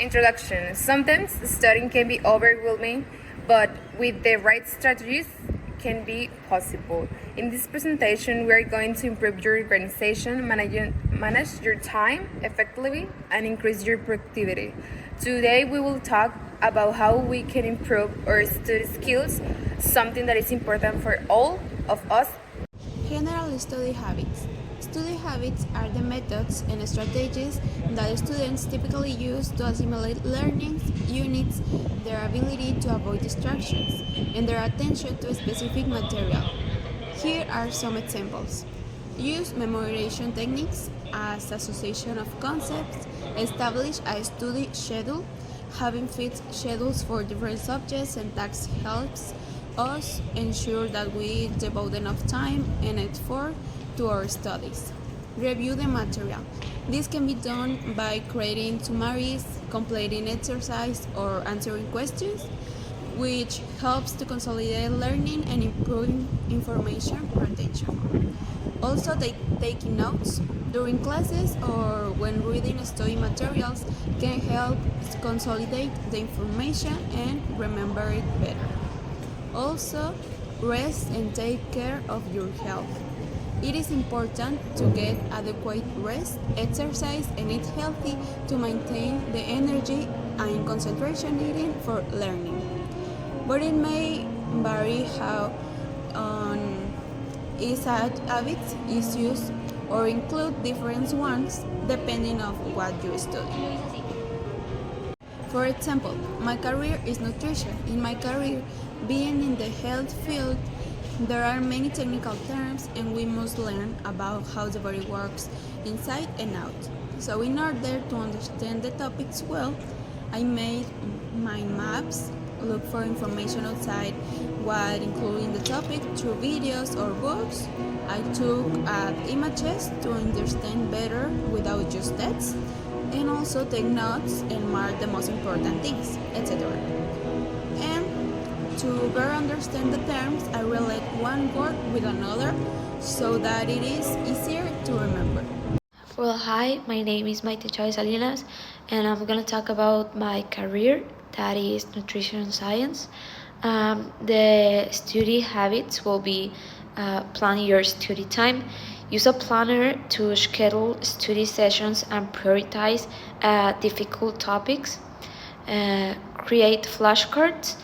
Introduction. Sometimes studying can be overwhelming, but with the right strategies, can be possible. In this presentation, we are going to improve your organization, manage your time effectively, and increase your productivity. Today, we will talk about how we can improve our study skills, something that is important for all of us. General study habits. Study habits are the methods and strategies that students typically use to assimilate learning units, their ability to avoid distractions, and their attention to a specific material. Here are some examples. Use memorization techniques as association of concepts, establish a study schedule. Having fixed schedules for different subjects and tasks helps us ensure that we devote enough time and effort to our studies. Review the material. This can be done by creating summaries, completing exercise, or answering questions, which helps to consolidate learning and improving information retention. Also, taking notes during classes or when reading study materials can help consolidate the information and remember it better. Also, rest and take care of your health. It is important to get adequate rest, exercise, and eat healthy to maintain the energy and concentration needed for learning. But it may vary how is habits is used or include different ones depending on what you study. For example, my career is nutrition. In my career, being in the health field, there are many technical terms and we must learn about how the body works inside and out. So in order to understand the topics well, I made my maps, look for information outside while including the topic through videos or books. I took images to understand better without just text, and also take notes and mark the most important things, etc. And to better understand the terms, I relate one word with another so that it is easier to remember. Well, hi, my name is Maite Chavez Salinas, and I'm going to talk about my career, that is nutrition science. The study habits will be plan your study time. Use a planner to schedule study sessions and prioritize difficult topics. Create flashcards.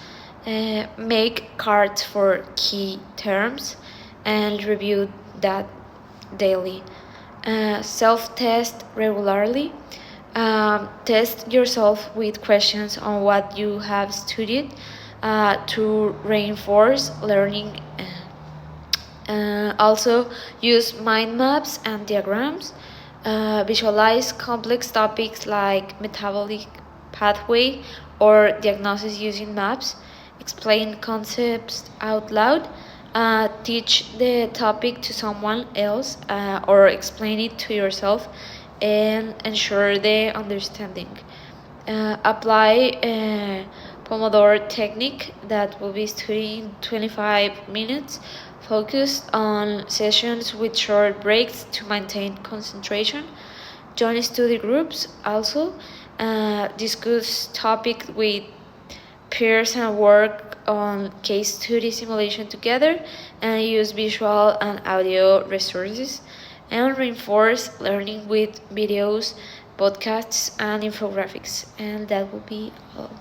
Make cards for key terms and review that daily. Self-test regularly. Test yourself with questions on what you have studied to reinforce learning. Also, use mind maps and diagrams. Visualize complex topics like metabolic pathway or diagnosis using maps. Explain concepts out loud. Teach the topic to someone else or explain it to yourself and ensure the understanding. Apply Pomodoro technique that will be studying 25 minutes. Focus on sessions with short breaks to maintain concentration. Join study groups also. Discuss topic with peers and work on case study simulation together, and use visual and audio resources, and reinforce learning with videos, podcasts, and infographics. And that will be all.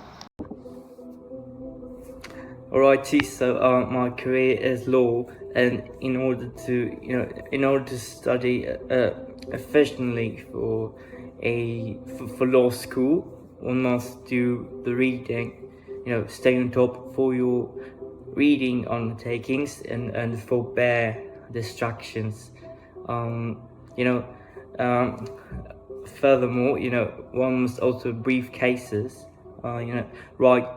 Alrighty, so my career is law, and in order to study efficiently for law school, one must do the reading. Stay on top for your reading undertakings and forbear distractions. Furthermore, one must also brief cases. Write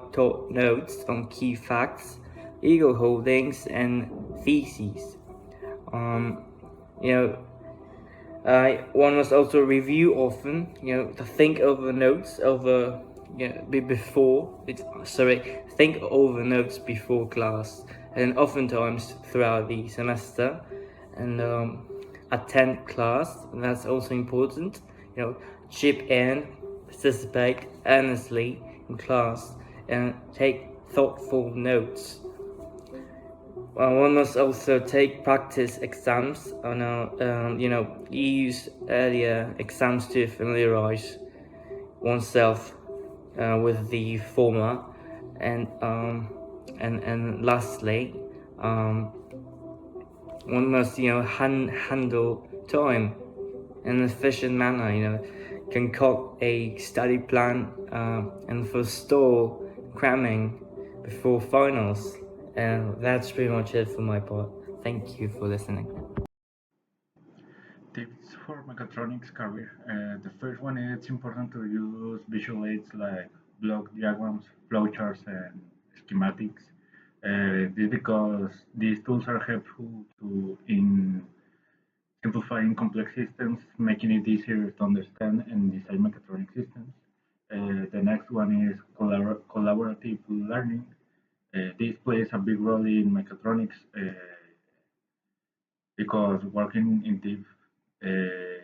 notes on key facts, legal holdings, and theses. One must also review often. To think over notes think over notes before class, and oftentimes throughout the semester, and attend class. That's also important. Chip in participate earnestly in class, and take thoughtful notes. One must also take practice exams. Use earlier exams to familiarize oneself with the former, and lastly, one must handle time in an efficient manner. Concoct a study plan and forestall cramming before finals. That's pretty much it for my part. Thank you for listening. Tips for mechatronics career. The first one is it's important to use visual aids like block diagrams, flowcharts, and schematics. This because these tools are helpful in simplifying complex systems, making it easier to understand and design mechatronic systems. The next one is collaborative learning. This plays a big role in mechatronics because working in teams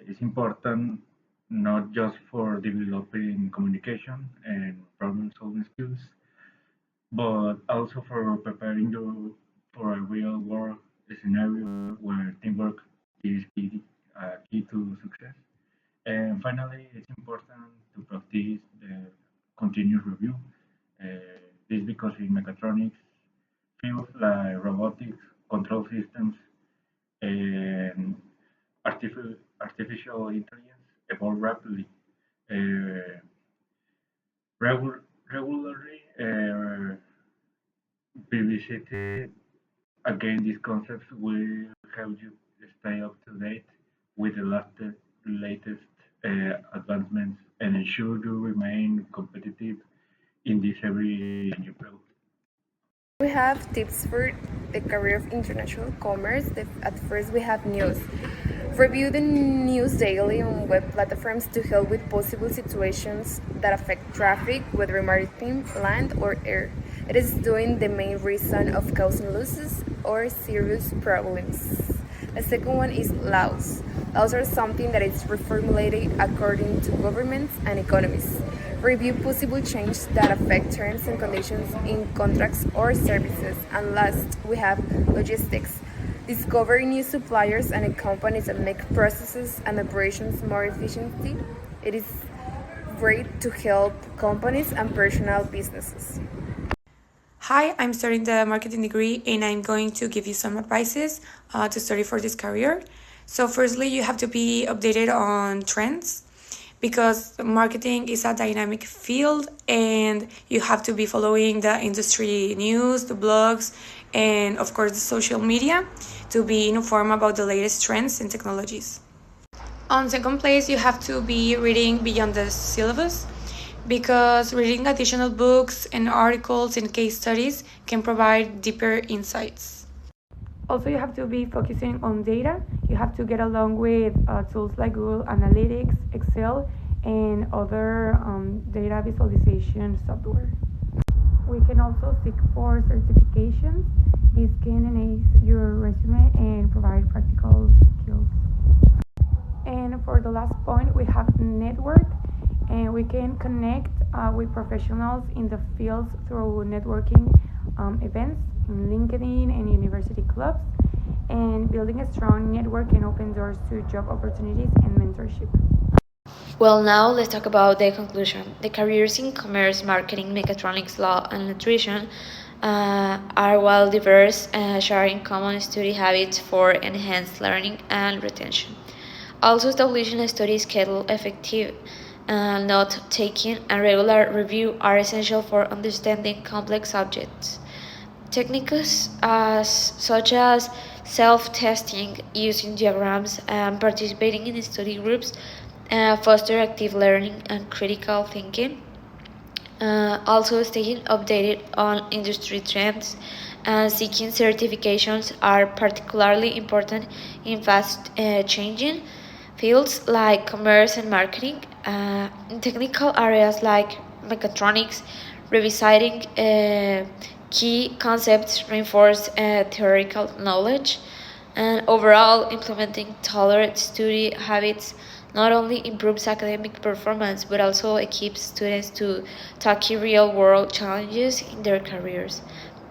is important not just for developing communication and problem solving skills, but also for preparing you for a real world scenario where teamwork is key to success. And finally, it's important to practice the continuous review. This because in mechatronics, fields like robotics, control systems, and artificial intelligence evolve rapidly. Uh, Regularly revisited again, these concepts will help you stay up to date with the latest advancements and ensure you remain competitive in this every new field. We have tips for the career of international commerce. At first, we have news. Review the news daily on web platforms to help with possible situations that affect traffic, whether maritime, land, or air. It is doing the main reason of causing losses or serious problems. The second one is laws. Laws are something that is reformulated according to governments and economies. Review possible changes that affect terms and conditions in contracts or services. And last, we have logistics. Discover new suppliers and companies that make processes and operations more efficiently. It is great to help companies and personal businesses. Hi, I'm studying the marketing degree and I'm going to give you some advices to study for this career. So firstly, you have to be updated on trends because marketing is a dynamic field and you have to be following the industry news, the blogs, and of course the social media to be informed about the latest trends and technologies. On second place, you have to be reading beyond the syllabus because reading additional books and articles and case studies can provide deeper insights. Also, you have to be focusing on data. You have to get along with tools like Google Analytics, Excel, and other data visualization software. We can also seek for certifications. This can enhance your resume and provide practical skills. And for the last point, we have network, and we can connect with professionals in the fields through networking events in LinkedIn and university clubs, and building a strong network can open doors to job opportunities and mentorship. Well, now let's talk about the conclusion. The careers in commerce, marketing, mechatronics, law, and nutrition are well diverse, sharing common study habits for enhanced learning and retention. Also, establishing a study schedule effective note taking and regular review are essential for understanding complex subjects. Techniques such as self-testing, using diagrams, and participating in study groups foster active learning and critical thinking. Also, staying updated on industry trends and seeking certifications are particularly important in fast changing fields like commerce and marketing. In technical areas like mechatronics, revisiting key concepts reinforce theoretical knowledge, and overall implementing tailored study habits not only improves academic performance but also equips students to tackle real world challenges in their careers.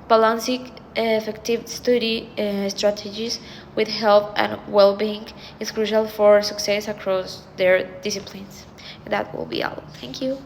Balancing effective study strategies with health and well being is crucial for success across their disciplines. That will be all. Thank you.